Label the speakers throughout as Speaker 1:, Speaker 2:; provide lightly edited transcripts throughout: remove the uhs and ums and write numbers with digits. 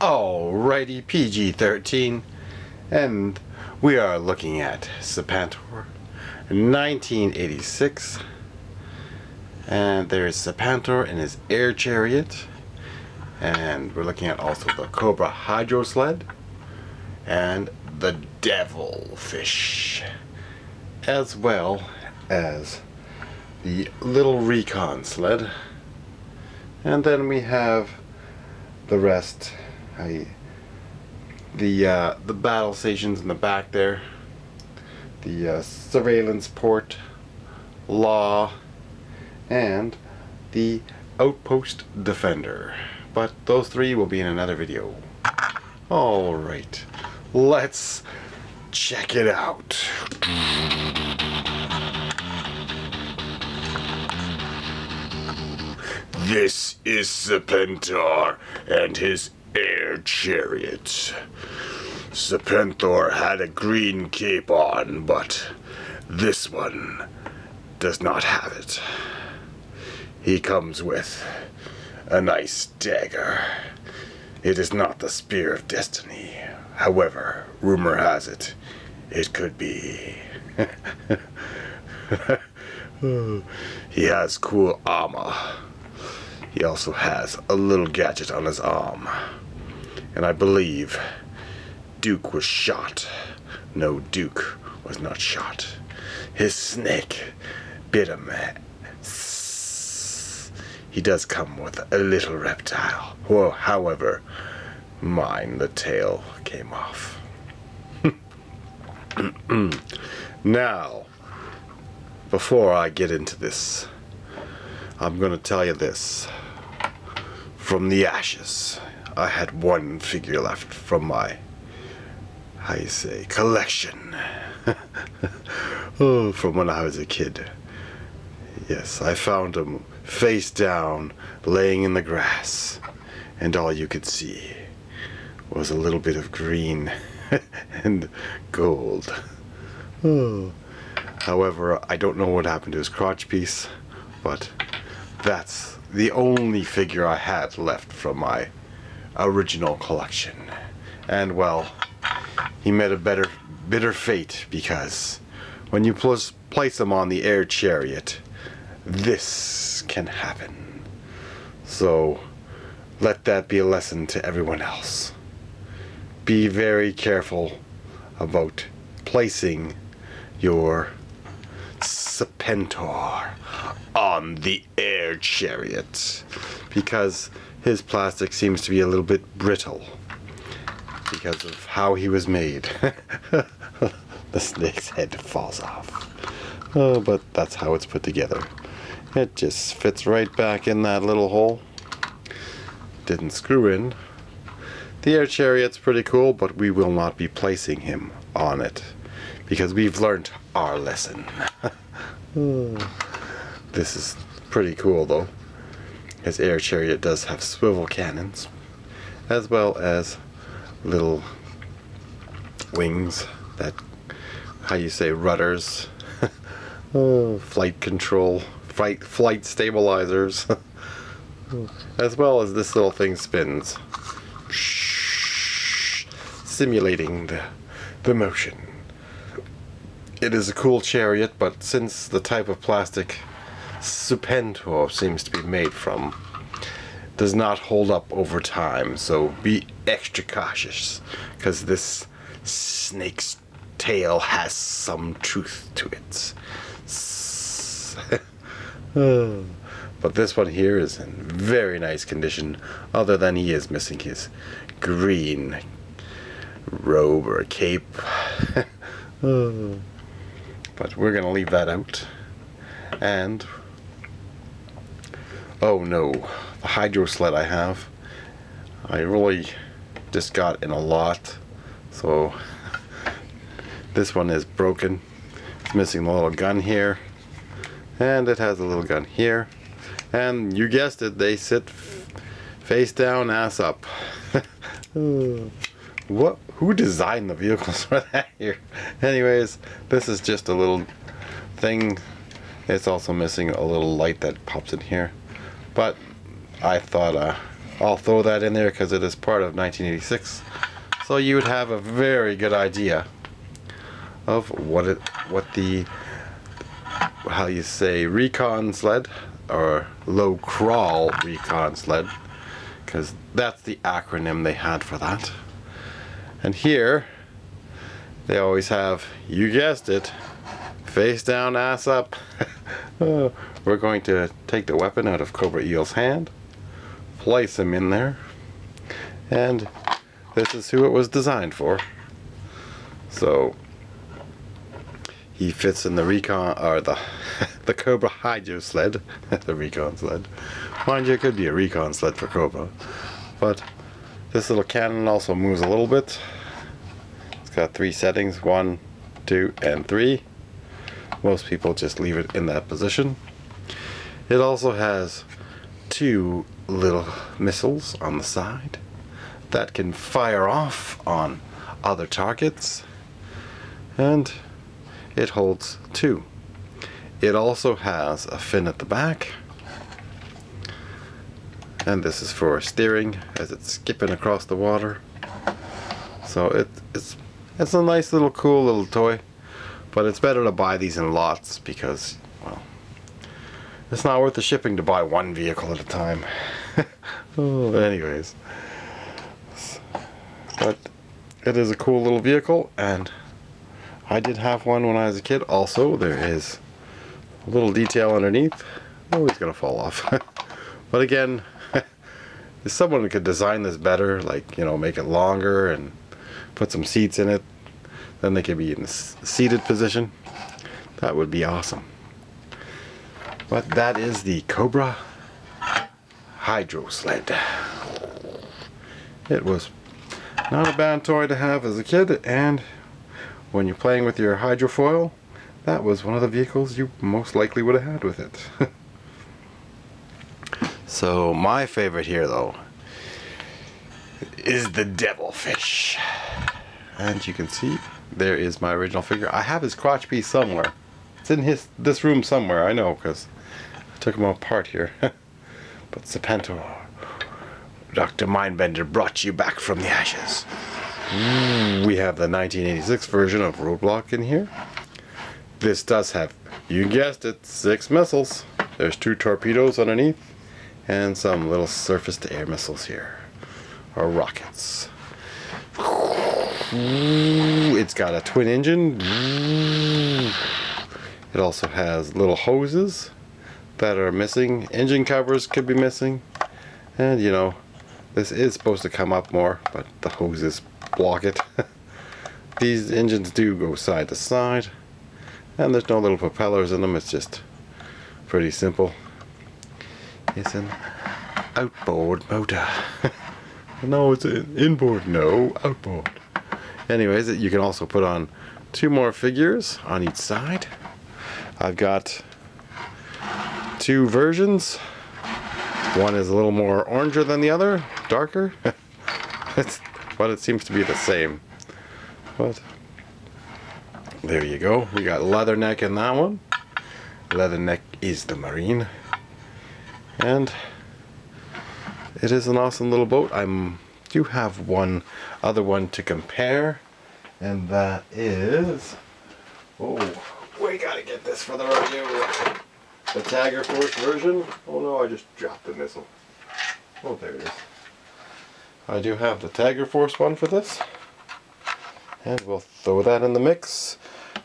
Speaker 1: Alrighty, PG-13, and we are looking at Serpentor, 1986, and there's Serpentor in his air chariot, and we're looking at also the Cobra hydro sled, and the Devilfish, as well as the little Recon sled, and then we have the rest. The battle stations in the back there, the surveillance port, law, and the outpost defender. But those three will be in another video. Alright, let's check it out. This is Serpentor and his air chariot. Serpentor had a green cape on, but this one does not have it. He comes with a nice dagger. It is not the Spear of Destiny. However, rumor has it, it could be. He has cool armor. He also has a little gadget on his arm. And I believe Duke was shot. No, Duke was not shot. His snake bit him. He does come with a little reptile. Well, however, mine, the tail, came off. Now, before I get into this, I'm going to tell you this. From the ashes, I had one figure left from my, collection. Oh, from when I was a kid. Yes, I found him face down, laying in the grass, and all you could see was a little bit of green and gold. Oh. However, I don't know what happened to his crotch piece, but that's the only figure I had left from my original collection. And well, he met a bitter fate, because when you place him on the air chariot, this can happen. So let that be a lesson to everyone else. Be very careful about placing your Serpentor on the air chariot, because his plastic seems to be a little bit brittle because of how he was made. The snake's head falls off. Oh, but that's how it's put together. It just fits right back in that little hole. Didn't screw in. The air chariot's pretty cool, but we will not be placing him on it, because we've learned our lesson. This is pretty cool though. His air chariot does have swivel cannons, as well as little wings that, rudders, flight control, flight stabilizers, as well as this little thing spins, simulating the motion. It is a cool chariot, but since the type of plastic Serpentor seems to be made from does not hold up over time, so be extra cautious, because this snake's tail has some truth to it. But this one here is in very nice condition, other than he is missing his green robe or cape. But we're going to leave that out. And, oh no, the hydro sled I have, I really just got in a lot. So, this one is broken. It's missing the little gun here. And it has a little gun here. And you guessed it, they sit face down, ass up. What? Who designed the vehicles for that here? Anyways, this is just a little thing. It's also missing a little light that pops in here. But I thought I'll throw that in there because it is part of 1986. So you would have a very good idea of how you say Recon sled, or low crawl Recon sled, because that's the acronym they had for that. And here they always have, you guessed it, face down, ass up. We're going to take the weapon out of Cobra Eel's hand, place him in there, and this is who it was designed for. So he fits in the Recon, or the Cobra Hydro sled, the Recon sled. Mind you, it could be a Recon sled for Cobra, but this little cannon also moves a little bit. It's got 3 settings, 1, 2, and 3. Most people just leave it in that position. It also has 2 little missiles on the side that can fire off on other targets, and it holds 2. It also has a fin at the back, and this is for steering as it's skipping across the water. So it's a nice little cool little toy, but it's better to buy these in lots because, well, it's not worth the shipping to buy one vehicle at a time. Oh, anyways, but it is a cool little vehicle, and I did have one when I was a kid. Also, there is a little detail underneath. Oh, he's gonna fall off. But again, if someone could design this better, like, you know, make it longer and put some seats in it, then they could be in the seated position. That would be awesome. But that is the Cobra Hydro sled. It was not a bad toy to have as a kid, and when you're playing with your hydrofoil, that was one of the vehicles you most likely would have had with it. So my favorite here, though, is the Devilfish. And you can see there is my original figure. I have his crotch piece somewhere. It's in this room somewhere, I know, because I took him apart here. But Serpentor, Dr. Mindbender brought you back from the ashes. We have the 1986 version of Roadblock in here. This does have, you guessed it, 6 missiles. There's 2 torpedoes underneath and some little surface-to-air missiles here, or rockets. It's got a twin engine. It also has little hoses that are missing. Engine covers could be missing, and you know, this is supposed to come up more, but the hoses block it. These engines do go side to side, and there's no little propellers in them. It's just pretty simple. It's an outboard motor. No, it's an inboard. No, outboard. Anyways, you can also put on 2 more figures on each side. I've got 2 versions. One is a little more oranger than the other, darker. But it seems to be the same. But there you go. We got Leatherneck in that one. Leatherneck is the Marine. And it is an awesome little boat. I do have one other one to compare, and that is, oh, we gotta get this for the review. The Tiger Force version. Oh no, I just dropped the missile. Oh, there it is. I do have the Tiger Force one for this, and we'll throw that in the mix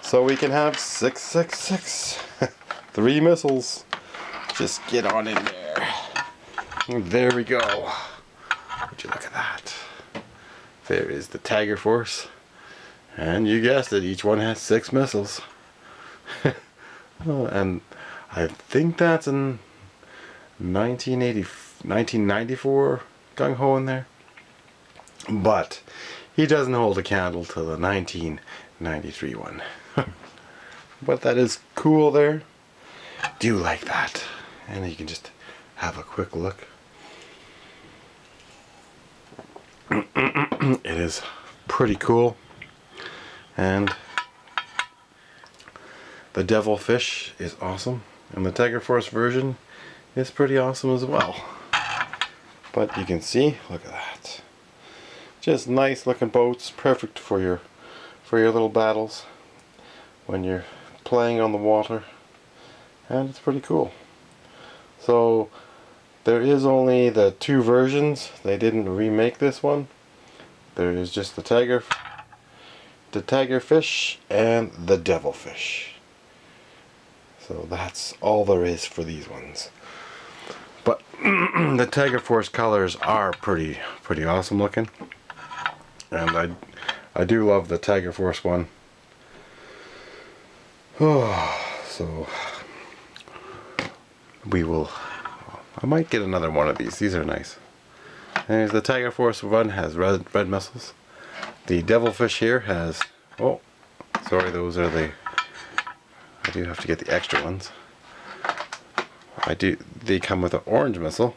Speaker 1: so we can have 666. 3 missiles. Just get on in there. There we go. Would you look at that? There is the Tiger Force, and you guessed it, each one has 6 missiles. And I think that's in 1994 gung-ho in there. But he doesn't hold a candle to the 1993 one. But that is cool there. Do like that. And you can just have a quick look. It is pretty cool. And the Devilfish is awesome. And the Tiger Force version is pretty awesome as well. But you can see, look at that. Just nice looking boats, perfect for your little battles when you're playing on the water, and it's pretty cool. So there is only the 2 versions. They didn't remake this one. There is just the Tigerfish and the Devilfish. So that's all there is for these ones. But the Tiger Force colors are pretty awesome looking, and I do love the Tiger Force one. So I might get another one of these. These are nice. There's the Tiger Force one, has red missiles. The Devilfish here has, oh, sorry, those are the, I do have to get the extra ones. They come with an orange missile,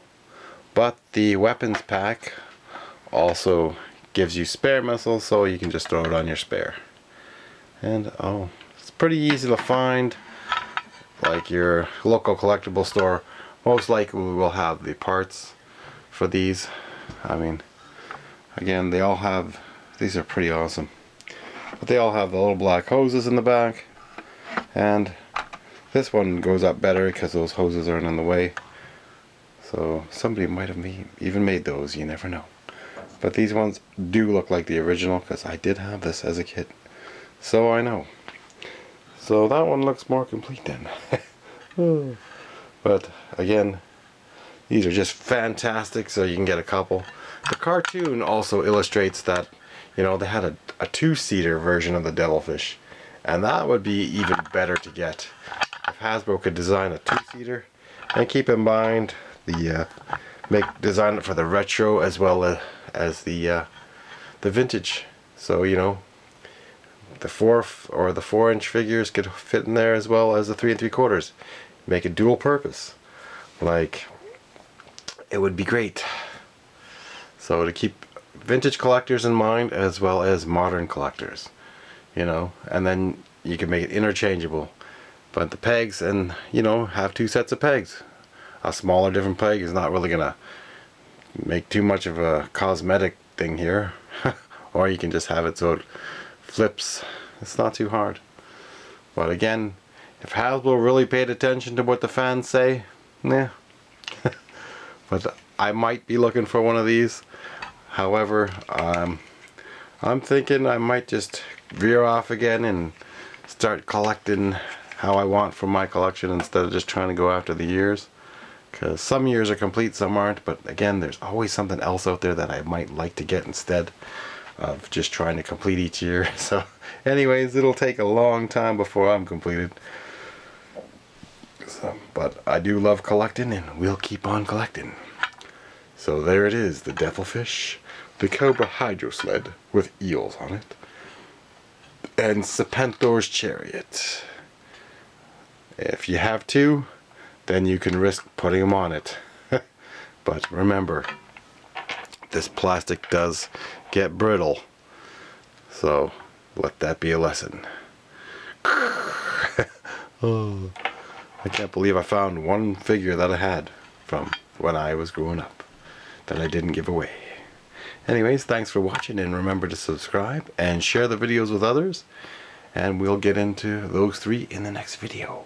Speaker 1: but the weapons pack also gives you spare missiles, so you can just throw it on your spare. And oh, it's pretty easy to find. Like your local collectible store most likely will have the parts for these. I mean, again, they all have, these are pretty awesome, but they all have the little black hoses in the back, and this one goes up better because those hoses aren't in the way. So somebody might have even made those, you never know. But these ones do look like the original because I did have this as a kid, so I know. So that one looks more complete then. But again, these are just fantastic, so you can get a couple. The cartoon also illustrates that, you know, they had a 2-seater version of the Devilfish, and that would be even better to get if Hasbro could design a 2-seater. And keep in mind the design it for the retro as well as the vintage. So, you know, the 4-inch figures could fit in there as well as the 3 3/4. Make it dual purpose. Like, it would be great. So to keep vintage collectors in mind as well as modern collectors, you know, and then you can make it interchangeable. But the pegs, and you know, have 2 sets of pegs. A smaller different peg is not really gonna make too much of a cosmetic thing here. Or you can just have it so it flips. It's not too hard. But again, if Hasbro really paid attention to what the fans say, yeah. But I might be looking for one of these. However, I'm thinking I might just veer off again and start collecting how I want for my collection instead of just trying to go after the years. Because some years are complete, some aren't. But again, there's always something else out there that I might like to get instead of just trying to complete each year. So anyways, it'll take a long time before I'm completed. So, but I do love collecting, and we'll keep on collecting. So there it is, the Devilfish, the Cobra Hydro Sled with eels on it, and Serpentor's Chariot. If you have 2, then you can risk putting them on it. But remember, this plastic does get brittle, so let that be a lesson. Oh, I can't believe I found one figure that I had from when I was growing up that I didn't give away. Anyways, thanks for watching, and remember to subscribe and share the videos with others, and we'll get into those 3 in the next video.